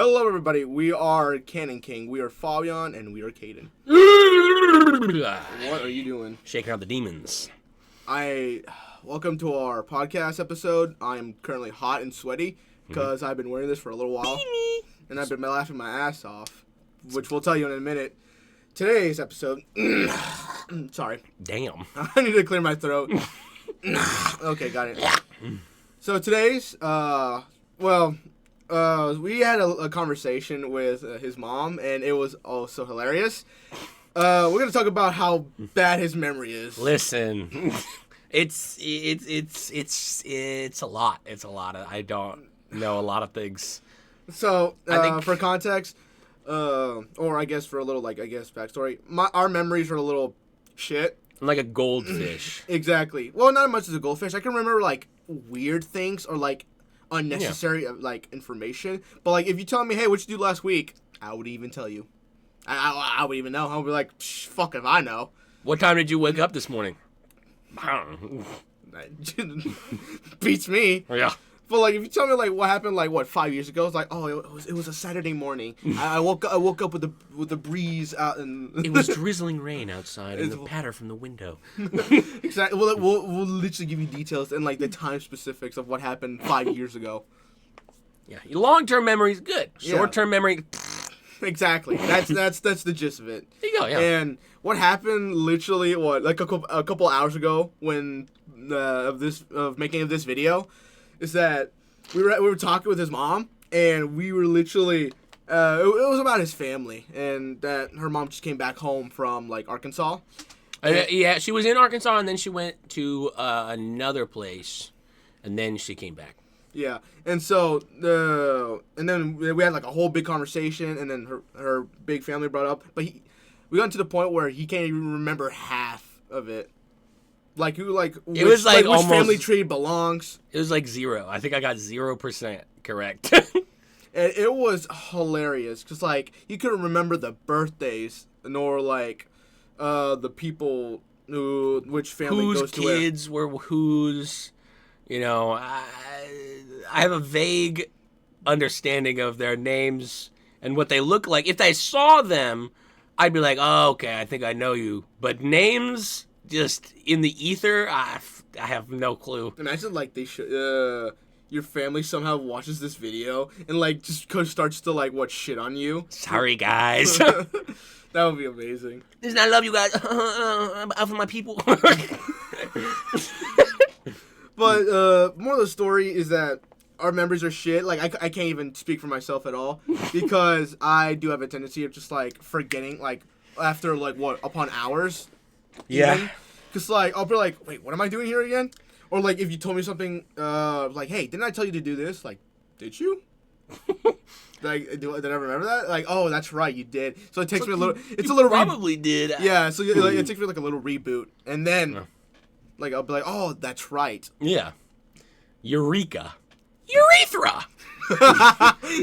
Hello, everybody. We are Canon King. We are Fabian, and we are Caden. What are you doing? Shaking out the demons. Welcome to our podcast episode. I'm currently hot and sweaty because I've been wearing this for a little while, and I've been laughing my ass off, which we'll tell you in a minute. Today's episode. Sorry. Damn. I need to clear my throat. Okay, got it. So today's, we had a conversation with his mom, and it was also hilarious. We're gonna talk about how bad his memory is. Listen, it's a lot. It's a lot. I don't know a lot of things. So, for context, or I guess for a little backstory, our memories are a little shit. I'm like a goldfish. Exactly. Well, not as much as a goldfish. I can remember like weird things or like unnecessary like information. But like if you tell me, hey, what you do last week, I would even tell you. I would even know. I would be like, fuck if I know. What time did you wake up this morning? Beats me. Yeah. But like if you tell me like what happened like 5 years ago, it's like, oh, it was a Saturday morning. I woke up with the breeze out and It was drizzling rain outside and the patter from the window. Exactly. We'll literally give you details and like the time specifics of what happened 5 years ago. Yeah. Long-term memory is good. Short-term memory. Exactly. That's the gist of it. There you go. Yeah. And what happened literally like a couple hours ago when of making of this video is that we were talking with his mom, and we were literally it was about his family, and that her mom just came back home from like Arkansas. Yeah, she was in Arkansas, and then she went to another place, and then she came back. Yeah, and so and then we had like a whole big conversation, and then her big family brought up, but we got to the point where he can't even remember half of it. Like who, like it was like which almost, family tree belongs. It was like 0. I think I got 0% correct. And it was hilarious because like you couldn't remember the birthdays nor like the people which family whose goes to kids were whose. You know, I have a vague understanding of their names and what they look like. If I saw them, I'd be like, oh, okay, I think I know you. But names, just in the ether, I have no clue. Imagine, like, they should, your family somehow watches this video and, like, just starts to, like, shit on you. Sorry, guys. That would be amazing. Listen, I love you guys. I'm out for my people. But more of the story is that our memories are shit. Like, I can't even speak for myself at all because I do have a tendency of just, like, forgetting, like, after, like, upon hours. Yeah. Because, like, I'll be like, wait, what am I doing here again? Or, like, if you told me something, like, hey, didn't I tell you to do this? Like, did you? Like, did I remember that? Like, oh, that's right, you did. So it takes me a little... It's a little... Probably did. Yeah, so like, it takes me, like, a little reboot. And then... Like, I'll be like, oh, that's right. Yeah. Eureka. Urethra!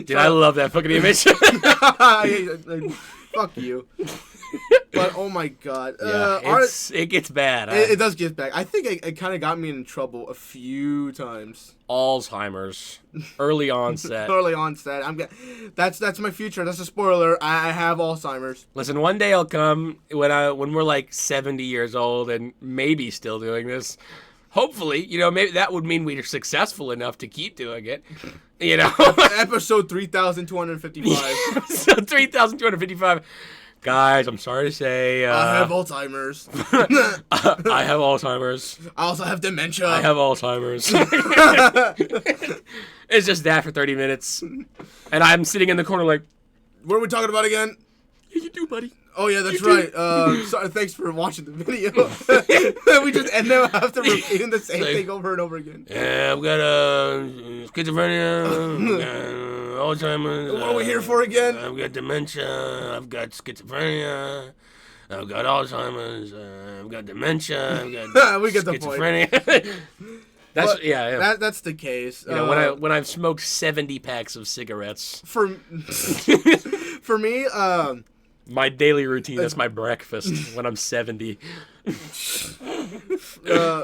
Dude, I love that fucking image. Fuck you. But, oh my god. Yeah, it gets bad. It does get bad. I think it kind of got me in trouble a few times. Alzheimer's. Early onset. Early onset. That's my future. That's a spoiler. I have Alzheimer's. Listen, one day I'll come when we're like 70 years old and maybe still doing this. Hopefully, you know, maybe that would mean we're successful enough to keep doing it. You know, episode 3,255. Episode 3,255. Guys, I'm sorry to say. I have Alzheimer's. I have Alzheimer's. I also have dementia. I have Alzheimer's. It's just that for 30 minutes. And I'm sitting in the corner like, what are we talking about again? Yeah, you do, buddy. Oh, yeah, that's right. Sorry, thanks for watching the video. We just end up after repeating the same thing over and over again. Yeah, I've got schizophrenia, I've got Alzheimer's. What are we here for again? I've got dementia, I've got schizophrenia, I've got Alzheimer's, I've got dementia, I've got we get schizophrenia. The point. Yeah. That's the case. You know, when I've smoked 70 packs of cigarettes. For me, my daily routine, that's my breakfast when I'm 70.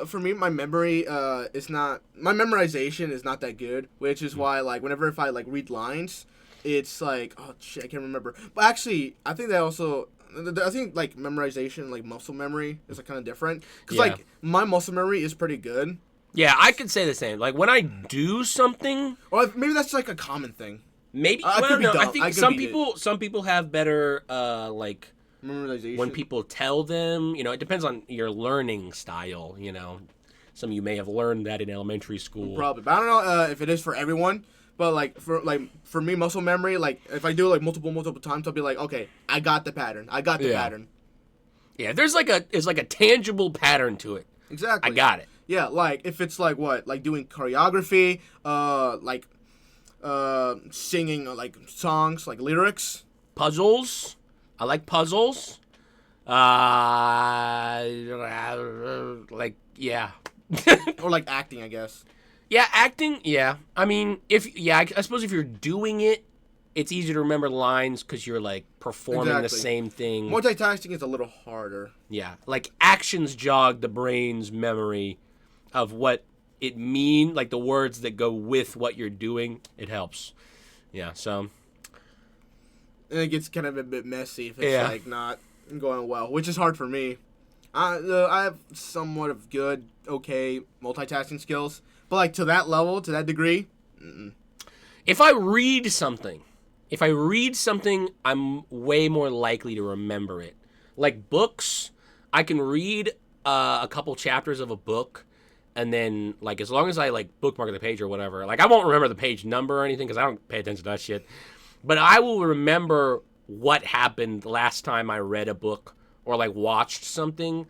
For me, my memory my memorization is not that good, which is why, like, whenever if I, like, read lines, it's like, oh shit, I can't remember. But actually, I think that also, I think like memorization, like muscle memory, is like kind of different. Because Yeah. like my muscle memory is pretty good. Yeah, I could say the same. Like when I do something, Or maybe that's like a common thing. maybe I well, could be no, I dumb. think I could some be people have better like Memorization. when people tell them, it depends on your learning style, Some of you may have learned that in elementary school. Probably, but I don't know if it is for everyone. But like for me, muscle memory, like if I do it like multiple times, I'll be like, okay, I got the pattern. I got the Yeah. pattern. Yeah, there's like a tangible pattern to it. Exactly. I got it. Yeah, like if it's like what, like doing choreography, singing like songs, like lyrics. Puzzles. I like puzzles. Like yeah. Or like acting, I guess. Yeah, acting. Yeah, I mean, I suppose if you're doing it, it's easy to remember the lines because you're like performing the Exactly. same thing. Multitasking is a little harder. Yeah, like actions jog the brain's memory of what it mean, like the words that go with what you're doing. It helps. Yeah, so And it gets kind of a bit messy if it's Yeah. like not going well, which is hard for me. I have somewhat of good, okay multitasking skills, but like to that level, to that degree, if I read something, I'm way more likely to remember it. Like books, I can read a couple chapters of a book, and then like as long as I like bookmark the page or whatever, like I won't remember the page number or anything because I don't pay attention to that shit. But I will remember what happened last time I read a book or like watched something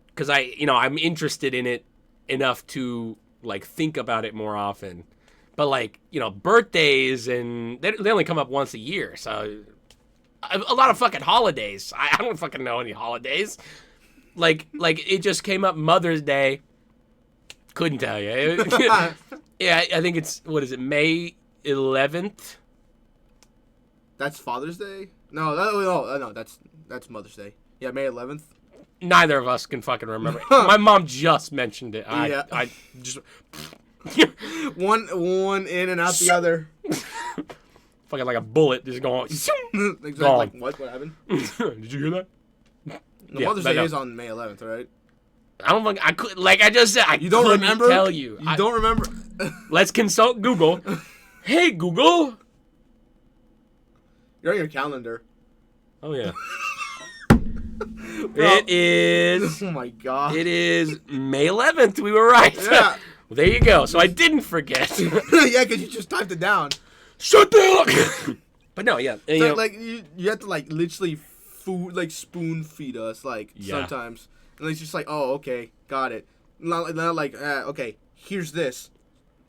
because I'm interested in it enough to like think about it more often. But like birthdays and they only come up once a year, so a lot of fucking holidays. I don't fucking know any holidays. Like it just came up Mother's Day. Couldn't tell you. Yeah, I think it's May 11th. that's Father's Day. No, that's Mother's Day. Yeah, May 11th. Neither of us can fucking remember. My mom just mentioned it. I just One in and out the other. fucking like a bullet just going. Exactly. Gone. Like what heard Did you hear that? The Yeah, Mother's but Day no. is on May 11th, right? I don't think I could. Like I just said, You don't couldn't remember? Tell you. You don't remember? Let's consult Google. Hey Google. You're on your calendar. Oh yeah. Bro. It is. Oh my god. It is May 11th. We were right. Yeah. Well, there you go. So I didn't forget. Yeah, because you just typed it down. Shut down. But no, yeah. And, So, you know, like you have to like literally spoon feed us like Yeah. sometimes, and it's just like, oh, okay, got it. Not like okay, here's this.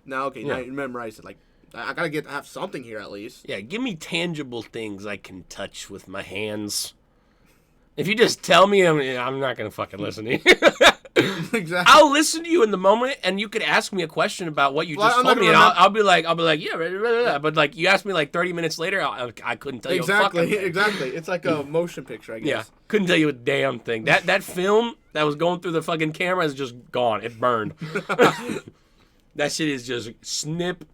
Now okay, now Yeah. you memorize it. Like I gotta have something here at least. yeah, give me tangible things I can touch with my hands. If you just tell me, I'm not gonna fucking listen to you. Exactly. I'll listen to you in the moment, and you could ask me a question about what you Well, just I'm not told me, and gonna I'll be like, yeah, blah, blah, blah. But like you asked me like 30 minutes later, I couldn't tell you a Exactly, fucking thing. exactly. It's like a motion picture, I Yeah, guess. couldn't tell you a damn thing. That film that was going through the fucking camera is just gone. It burned. That shit is just snip.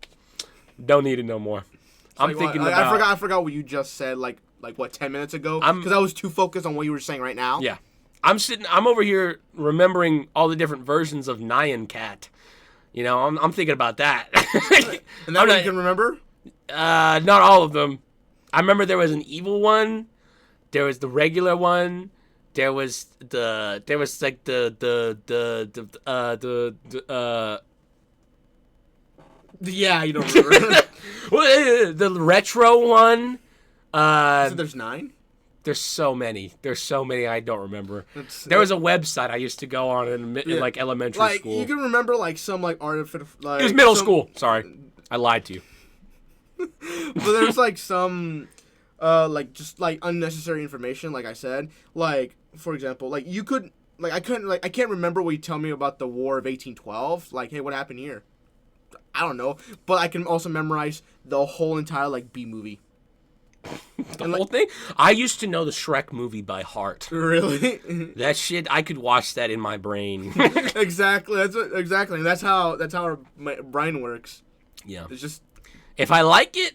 Don't need it no more. I'm Like, thinking what- about. I forgot what you just said. Like what 10 minutes ago? I'm- Because I was too focused on what you were saying right now. Yeah, I'm over here remembering all the different versions of Nyan Cat. I'm thinking about that. And that I'm one you not- can remember? Not all of them. I remember there was an evil one. There was the regular one. There was like Yeah, you don't remember. the retro one. So there's 9. There's so many. There's so many I don't remember. It's- There was a website I used to go on in Yeah. like elementary Like school. you can remember like some like artificial. Like, It was middle some- school. Sorry, I lied to you. But there's like some, like just like unnecessary information. Like I said, like for example, like you could like I can't remember what you tell me about the War of 1812. Like, hey, what happened here? I don't know, but I can also memorize the whole entire like B movie. The whole thing. I used to know the Shrek movie by heart. Really? That shit, I could watch that in my brain. Exactly. Exactly. That's how my brain works. Yeah. It's just If I like it,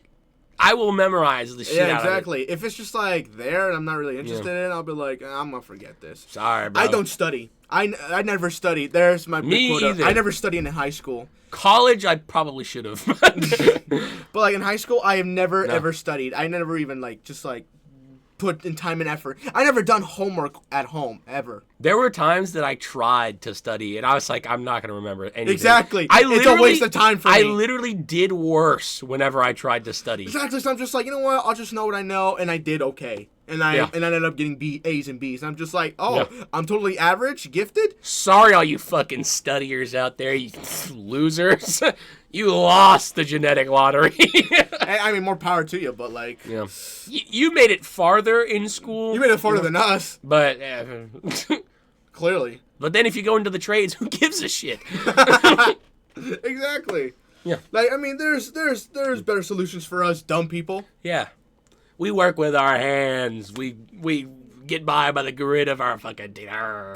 I will memorize the shit out of it. Exactly. If it's just like there and I'm not really interested in it, I'll be like, I'm gonna forget this. Sorry, bro. I don't study. I never studied. There's my Me quota. either. I never studied in high school. College, I probably should have. But like in high school, I have never ever studied. I never even just put in time and effort. I never done homework at home ever. There were times that I tried to study, and I was like, I'm not going to remember anything. Exactly. It's a waste of time for me. I literally did worse whenever I tried to study. Exactly. So I'm just like, you know what? I'll just know what I know, and I did okay. And I ended up getting A's and B's. And I'm just like, I'm totally average, gifted. Sorry, all you fucking studiers out there, you losers. You lost the genetic lottery. I mean, more power to you, but like... Yeah. You made it farther in school. You made it farther than us. But... Clearly. But then if you go into the trades, who gives a shit? Exactly. Yeah. Like, I mean, there's better solutions for us dumb people. Yeah. We work with our hands. We get by the grid of our fucking...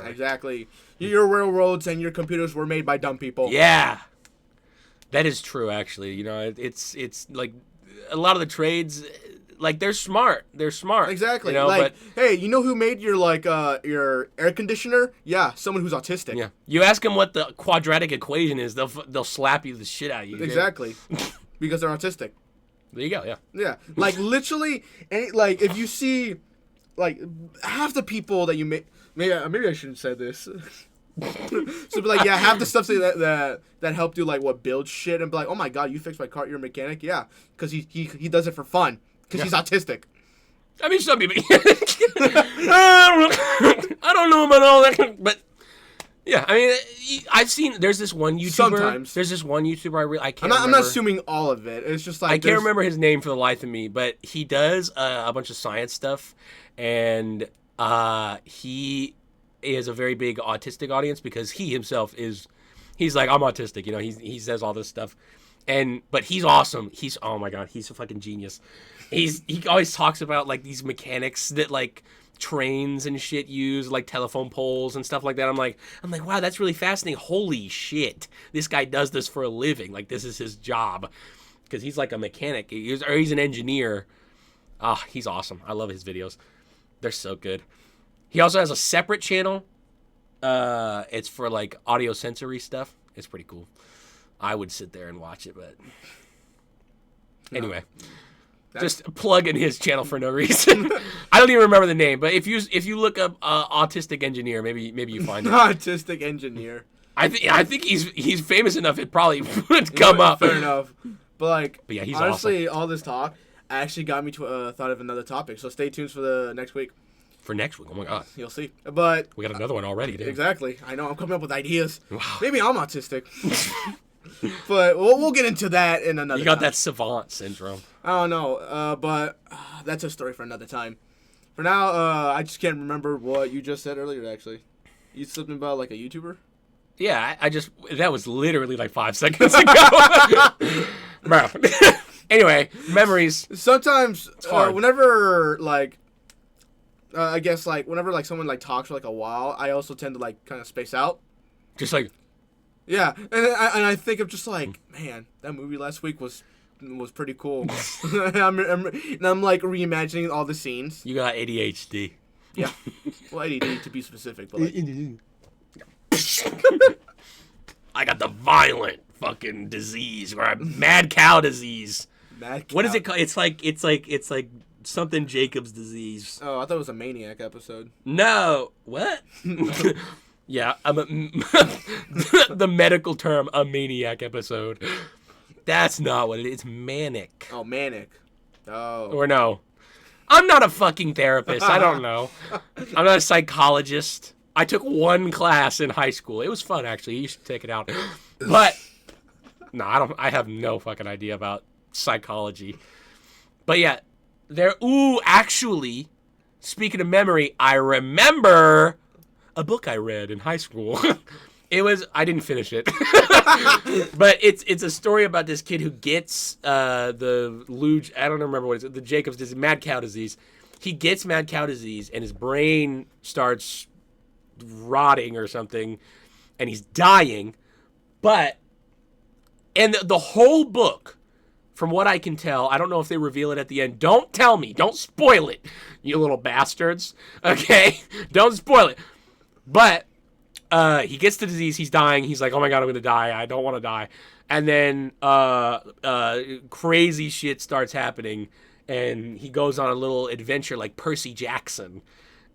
Exactly. Your railroads and your computers were made by dumb people. Yeah. That is true, actually. You know, it's like a lot of the trades, like they're smart. They're smart. Exactly. You know, like, but, hey, you know who made your air conditioner? Yeah, someone who's autistic. Yeah. You ask them what the quadratic equation is, they'll slap you the shit out of you. Exactly. Because they're autistic. There you go. Yeah. Yeah. Like literally, like if you see, like half the people that you maybe I shouldn't say this. So be like, yeah, half the stuff that helped you like build shit and be like, oh my god, you fixed my car, you're a mechanic, yeah, because he does it for fun because he's autistic. I mean, some people. I don't know about all that, but yeah, I mean, I've seen. There's this one YouTuber. Sometimes there's this one YouTuber I can't. I'm not assuming all of it. It's just like I can't remember his name for the life of me, but he does a bunch of science stuff, and he is a very big autistic audience because he himself he's like, I'm autistic, you know, he says all this stuff, but he's awesome. He's, oh my god, he's a fucking genius. He always talks about like these mechanics that like trains and shit use, like telephone poles and stuff like that. I'm like, wow, that's really fascinating. Holy shit, this guy does this for a living. Like this is his job, because he's like a mechanic, or he's an engineer. He's awesome. I love his videos. They're so good. He also has a separate channel. It's for like audio sensory stuff. It's pretty cool. I would sit there and watch it, but anyway, just plug in his channel for no reason. I don't even remember the name, but if you look up autistic engineer, maybe you find it. Autistic engineer. I think he's famous enough. It probably would come up. Fair enough. But yeah, he's honestly, awesome. All this talk actually got me to thought of another topic. So stay tuned for the next week. For next week, oh my god, you'll see. But we got another one already, dude. Exactly. I know. I'm coming up with ideas. Wow. Maybe I'm autistic. But we'll get into that in another. You got time. that savant syndrome. I don't know. But that's a story for another time. For now, I just can't remember what you just said earlier. Actually, you said something about like a YouTuber. Yeah, I just that was literally like 5 seconds ago, bro. Anyway, memories. Sometimes, whenever like. I guess like whenever like someone like talks for like a while, I also tend to like kind of space out. Just like, yeah, and I think of just like, man, that movie last week was pretty cool. and I'm like reimagining all the scenes. You got ADHD. Yeah, well, ADD to be specific, but like, I got the violent fucking disease, or mad cow disease. Mad cow. What is it called? It's like something Jacob's disease. Oh, I thought it was a Maniac episode. No, what? Yeah, the medical term, a maniac episode. That's not what it is. It's manic. Oh, manic. Oh. Or no. I'm not a fucking therapist. I don't know. I'm not a psychologist. I took one class in high school. It was fun, actually. You should take it out. But no, I have no fucking idea about psychology. But yeah, actually, speaking of memory, I remember a book I read in high school. I didn't finish it. But it's a story about this kid who gets I don't remember what it is, the Jacobs disease, mad cow disease. He gets mad cow disease and his brain starts rotting or something and he's dying. And the whole book, from what I can tell, I don't know if they reveal it at the end. Don't tell me. Don't spoil it, you little bastards. Okay? Don't spoil it. But he gets the disease. He's dying. He's like, oh my God, I'm going to die. I don't want to die. And then crazy shit starts happening. And he goes on a little adventure like Percy Jackson.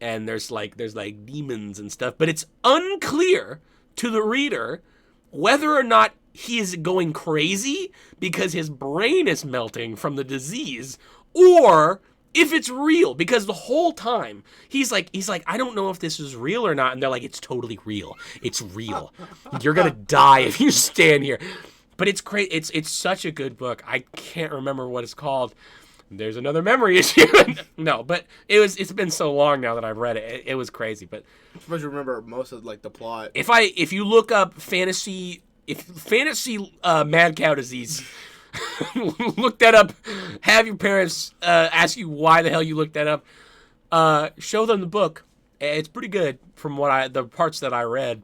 And there's like demons and stuff. But it's unclear to the reader whether or not he is going crazy because his brain is melting from the disease, or if it's real, because the whole time he's like, I don't know if this is real or not. And they're like, it's totally real. It's real. You're going to die if you stand here. But it's great. It's such a good book. I can't remember what it's called. There's another memory issue. No, but it's been so long now that I've read it. It was crazy, but I'm supposed to remember most of like the plot. If you look up fantasy mad cow disease, look that up. Have your parents ask you why the hell you looked that up. Show them the book. It's pretty good from the parts that I read,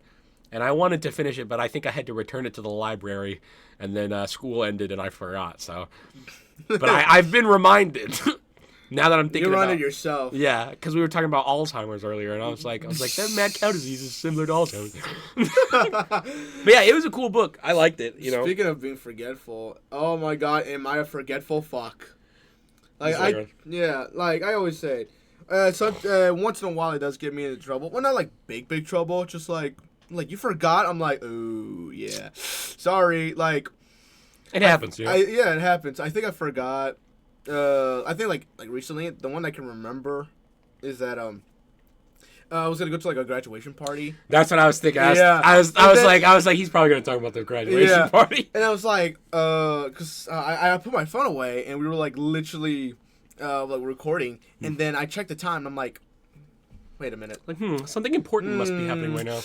and I wanted to finish it, but I think I had to return it to the library, and then school ended and I forgot. So. But I've been reminded now that I'm thinking you about reminded yourself. Yeah, because we were talking about Alzheimer's earlier, and I was like, that mad cow disease is similar to Alzheimer's. But yeah, it was a cool book. I liked it. Speaking of being forgetful, oh my God, am I a forgetful fuck? Like I always say, once in a while it does get me into trouble. Well, not like big trouble, just like you forgot. I'm like, oh yeah, sorry, like. It happens, yeah, it happens. I think I forgot. I think like recently, the one I can remember is that I was gonna go to like a graduation party. That's what I was thinking. I was like, he's probably gonna talk about the graduation party. And I was like, cause I put my phone away and we were like literally like recording, and then I checked the time and I'm like, wait a minute. Like, something important must be happening right now.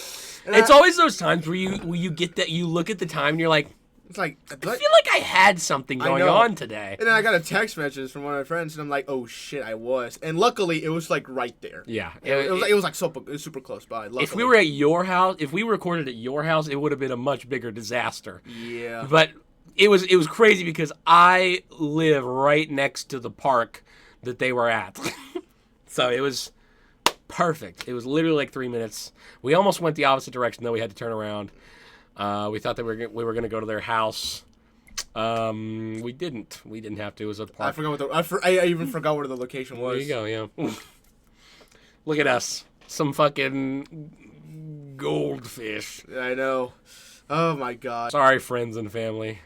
And it's always those times where you get that, you look at the time and you're like. It's like, I feel like I had something going on today. And then I got a text message from one of my friends, and I'm like, oh shit, I was. And luckily, it was like right there. Yeah. It was like super close by. Luckily. If we were at your house, if we recorded at your house, it would have been a much bigger disaster. Yeah. But it was crazy because I live right next to the park that they were at. So it was perfect. It was literally like 3 minutes. We almost went the opposite direction, though we had to turn around. We thought that we were gonna go to their house. We didn't. We didn't have to. It was a park. I forgot I even forgot where the location was. There you go. Yeah. Look at us. Some fucking goldfish. I know. Oh my God. Sorry, friends and family.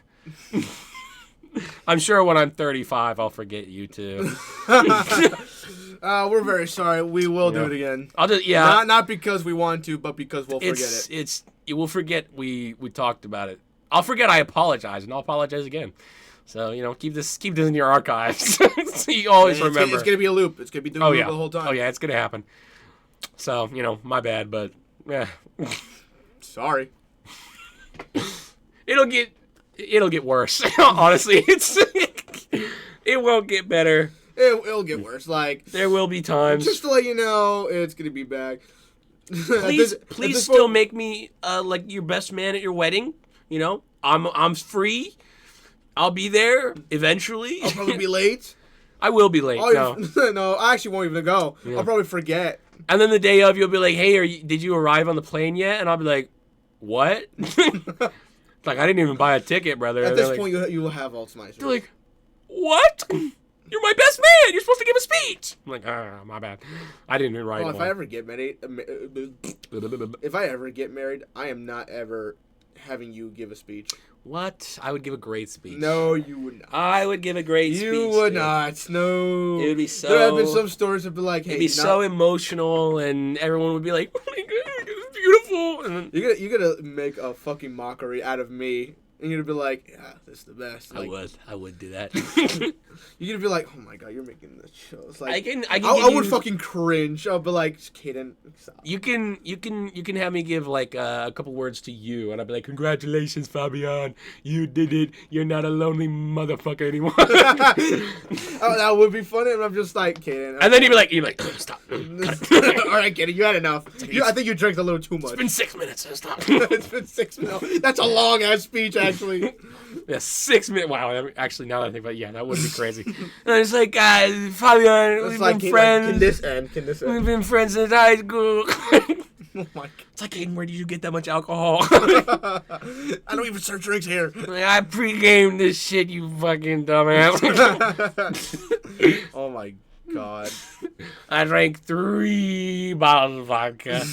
I'm sure when I'm 35, I'll forget you too. We're very sorry. We will do it again. I'll just Not because we want to, but because we'll forget it. We'll forget we talked about it. I'll forget I apologize, and I'll apologize again. So keep this in your archives, so you always remember. It's gonna be a loop. It's gonna be doing loop the whole time. Oh yeah, it's gonna happen. So my bad, but yeah. Sorry. It'll get worse. Honestly, it won't get better. It'll get worse. Like there will be times. Just to let you know, it's gonna be bad. Please still make me like your best man at your wedding. I'm free. I'll be there eventually. I'll probably be late. I will be late. No, I actually won't even go. Yeah. I'll probably forget. And then the day of, you'll be like, "Hey, did you arrive on the plane yet?" And I'll be like, "What?" Like I didn't even buy a ticket, brother. At this point, you will have Alzheimer's. They're like, "What? You're my best man. You're supposed to give a speech." I'm like, my bad. I didn't even write. Well, if I ever get married, I am not ever having you give a speech. What? I would give a great speech. No, you would not. I would give a great speech. You would not. No. It would be so. There have been some stories that be like, "Hey," it'd be so emotional, and everyone would be like, "Oh my God, it's beautiful." And then, you're gonna make a fucking mockery out of me. And you're gonna be like, yeah, this is the best. Like, I would do that. You're gonna be like, oh my God, you're making the shows. Like, I would fucking cringe. I'll be like, just kidding. Stop. You can have me give like a couple words to you, and I'll be like, congratulations, Fabian, you did it. You're not a lonely motherfucker anymore. Oh, that would be funny. And I'm just like kidding. And then you're like, stop. All right, kidding. You had enough. I think you drank a little too much. It's been 6 minutes. So stop. It's been 6 minutes. That's a long ass speech, actually. actually. Yeah, 6 minutes. Wow, actually, now that I think about it, yeah, that would be crazy. And it's like, Fabian, we've been friends. Can this end? We've been friends since high school. Oh my It's like, Aiden, where did you get that much alcohol? God. I don't even serve drinks here. Like, I pre-gamed this shit, you fucking dumbass. Oh my God. I drank 3 bottles of vodka.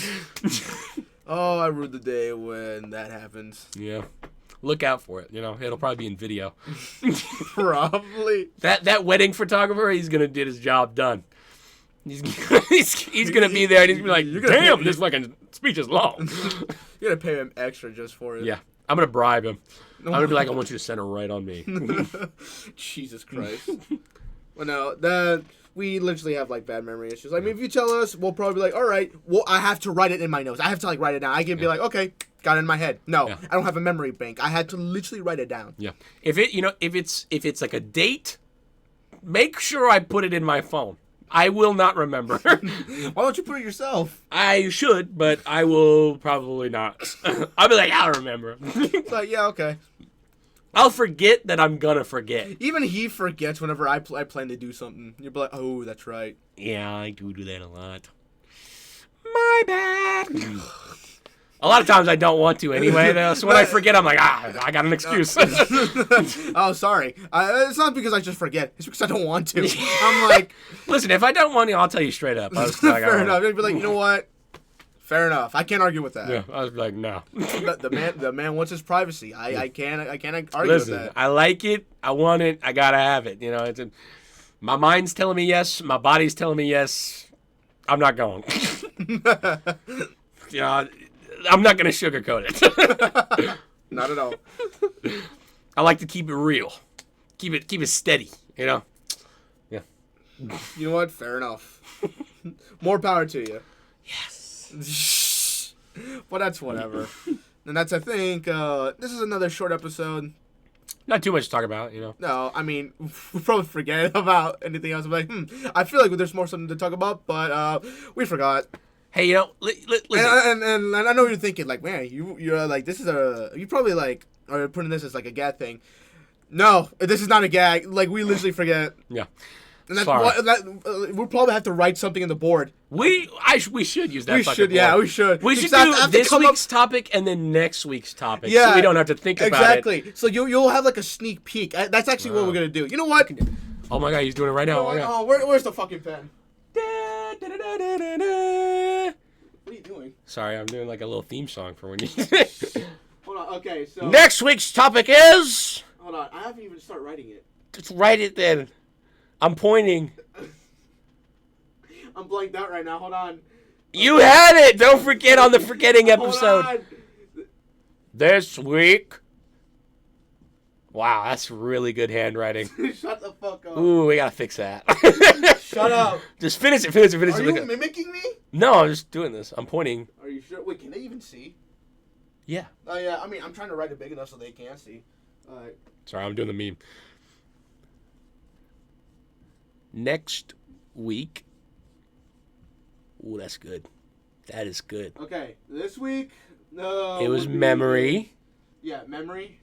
Oh, I ruined the day when that happens. Yeah. Look out for it. You know, it'll probably be in video. Probably. That wedding photographer, he's gonna get his job done. He's gonna be there and he's gonna be like, damn, this fucking speech is long. You're gonna pay him extra just for it. Yeah, I'm gonna bribe him. I'm gonna be like, I want you to center right on me. Jesus Christ. Well, no, we literally have like bad memory issues. I mean, if you tell us, we'll probably be like, all right, well, I have to write it in my notes. I have to like write it down. I can be like, okay, got it in my head. No, I don't have a memory bank. I had to literally write it down. Yeah. If it's like a date, make sure I put it in my phone. I will not remember. Why don't you put it yourself? I should, but I will probably not. I'll be like, I'll remember. It's like, yeah, okay. I'll forget that I'm gonna forget. Even he forgets whenever I plan to do something. You're like, oh, that's right. Yeah, I do that a lot. My bad. A lot of times I don't want to anyway, though. So when I forget, I'm like, I got an excuse. Oh, sorry. It's not because I just forget. It's because I don't want to. I'm like... Listen, if I don't want to, I'll tell you straight up. I was like, fair enough. You'd be like, you know what? Fair enough. I can't argue with that. Yeah, I was like, no. The man wants his privacy. I can't argue Listen, with that. I like it. I want it. I gotta have it. You know, my mind's telling me yes. My body's telling me yes. I'm not going. You know, I'm not gonna sugarcoat it. Not at all. I like to keep it real. Keep it steady. You know. Yeah. You know what? Fair enough. More power to you. Yes. But that's whatever. And that's, I think, this is another short episode. Not too much to talk about, you know. No, I mean, we'll probably forget about anything else. I'm like, I feel like there's more something to talk about, but we forgot. Hey, you know, listen. And I know what you're thinking, like, man, you're like, this is you probably like are putting this as like a gag thing. No, this is not a gag. Like, we literally forget. Yeah. And that's we'll probably have to write something in the board. We should use that. We should, yeah, we should. We should do this week's topic and then next week's topic. Yeah, so we don't have to think about it. Exactly. So you'll have like a sneak peek. That's actually what we're gonna do. You know what? Oh my God, he's doing it right now. Oh, where's the fucking pen? What are you doing? Sorry, I'm doing like a little theme song for when you. Hold on. Okay, so Next week's topic is. Hold on. I haven't even started writing it. Just write it then. I'm pointing. I'm blanked out right now. Hold on. You had it. Don't forget on the forgetting episode. Hold This week. Wow, that's really good handwriting. on. Shut the fuck up. Ooh, we gotta fix that. Shut up. Just finish it. Finish it. Are you mimicking me? No, I'm just doing this. I'm pointing. Are you sure? Wait, can they even see? Yeah. Oh yeah. I mean, I'm trying to write it big enough so they can see. All right. Sorry, I'm doing the meme. Next week. Ooh, that's good. That is good. Okay, this week. It was memory. Yeah, memory.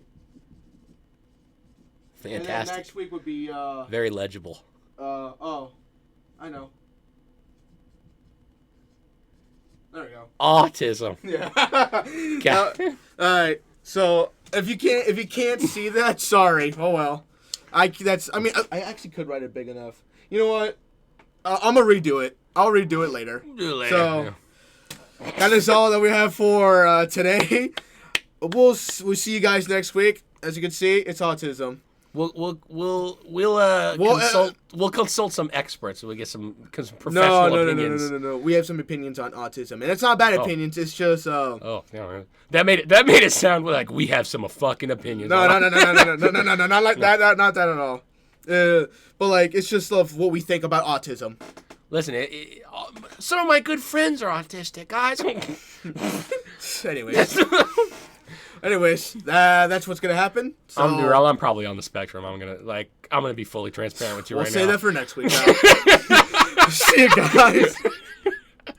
Fantastic. And then next week would be. Very legible. Oh, I know. There we go. Autism. Yeah. Okay. All right. So if you can't see that, sorry. Oh well. I actually could write it big enough. You know what? I'm gonna redo it. I'll redo it later. Do it later. So that is all that we have for today. We'll see you guys next week. As you can see, it's autism. We'll consult some experts. We'll get some professional opinions. No. We have some opinions on autism, and it's not bad opinions. It's just Oh, yeah. That made it sound like we have some fucking opinions. No, not like that. Not that at all. But like, it's just of what we think about autism. Listen, some of my good friends are autistic, guys. Anyways, that's what's gonna happen. So, I'm probably on the spectrum. I'm gonna be fully transparent with you right now. We'll say that for next week. See you guys.